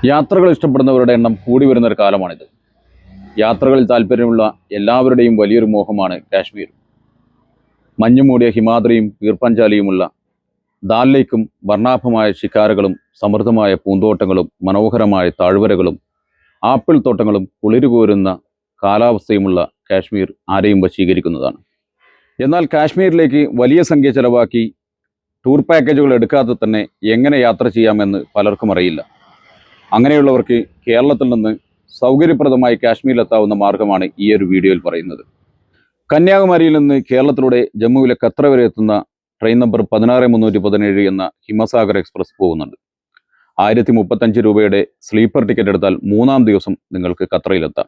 യാത്രകൾ ഇഷ്ടപ്പെടുന്നവരുടെ എണ്ണം കൂടി വരുന്ന ഒരു കാലമാണിത്. യാത്രകളിൽ താല്പര്യമുള്ള എല്ലാവരുടെയും വലിയൊരു മോഹമാണ് കാശ്മീർ. മഞ്ഞുമൂടിയ ഹിമാദ്രിയും ഈർപ്പഞ്ചാലിയുമുള്ള ദാൽ ലേക്കും വർണ്ണാഭമായ ശിഖാരകളും സമൃദ്ധമായ പൂന്തോട്ടങ്ങളും മനോഹരമായ താഴ്വരകളും ആപ്പിൾ തോട്ടങ്ങളും കുളിരുകോരുന്ന കാലാവസ്ഥയുമുള്ള കാശ്മീർ ആരെയും വശീകരിക്കുന്നതാണ്. എന്നാൽ കാശ്മീരിലേക്ക് വലിയ സംഖ്യ ചെലവാക്കി ടൂർ പാക്കേജുകൾ എടുക്കാതെ തന്നെ എങ്ങനെ യാത്ര ചെയ്യാമെന്ന് പലർക്കും അറിയില്ല. അങ്ങനെയുള്ളവർക്ക് കേരളത്തിൽ നിന്ന് സൗകര്യപ്രദമായി കാശ്മീരിലെത്താവുന്ന മാർഗമാണ് ഈ ഒരു വീഡിയോയിൽ പറയുന്നത്. കന്യാകുമാരിയിൽ നിന്ന് കേരളത്തിലൂടെ ജമ്മുവിലെ കത്ര വരെ എത്തുന്ന ട്രെയിൻ നമ്പർ 16317 എന്ന ഹിമസാഗർ എക്സ്പ്രസ് പോകുന്നുണ്ട്. 1035 രൂപയുടെ സ്ലീപ്പർ ടിക്കറ്റ് എടുത്താൽ 3-ാം ദിവസം നിങ്ങൾക്ക് കത്രയിലെത്താം.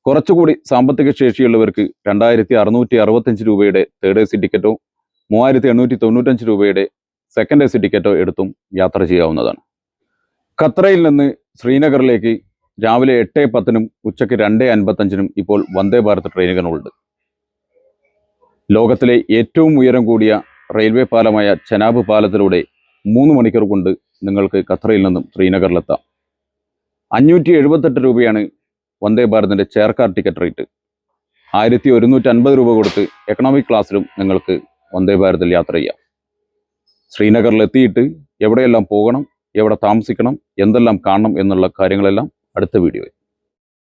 കുറച്ചുകൂടി സാമ്പത്തിക ശേഷിയുള്ളവർക്ക് 2665 രൂപയുടെ തേർഡ് AC ടിക്കറ്റോ 3895 രൂപയുടെ സെക്കൻഡ് AC ടിക്കറ്റോ എടുത്തും യാത്ര ചെയ്യാവുന്നതാണ്. ഖത്രയിൽ നിന്ന് ശ്രീനഗറിലേക്ക് രാവിലെ 8:10 ഉച്ചയ്ക്ക് 2:55 ഇപ്പോൾ വന്ദേ ഭാരത് ട്രെയിനുകളുണ്ട്. ലോകത്തിലെ ഏറ്റവും ഉയരം കൂടിയ റെയിൽവേ പാലമായ ചെനാബ് പാലത്തിലൂടെ 3 മണിക്കൂർ കൊണ്ട് നിങ്ങൾക്ക് ഖത്രയിൽ നിന്നും ശ്രീനഗറിലെത്താം. 578 രൂപയാണ് വന്ദേ ഭാരതിൻ്റെ ചെയർകാർ ടിക്കറ്റ് റേറ്റ്. 1150 രൂപ കൊടുത്ത് എക്കണോമിക് ക്ലാസ്സിലും നിങ്ങൾക്ക് വന്ദേ ഭാരതിൽ യാത്ര ചെയ്യാം. ശ്രീനഗറിലെത്തിയിട്ട് എവിടെയെല്ലാം പോകണം, എവിടെ താമസിക്കണം, എന്തെല്ലാം കാണണം എന്നുള്ള കാര്യങ്ങളെല്ലാം അടുത്ത വീഡിയോയിൽ.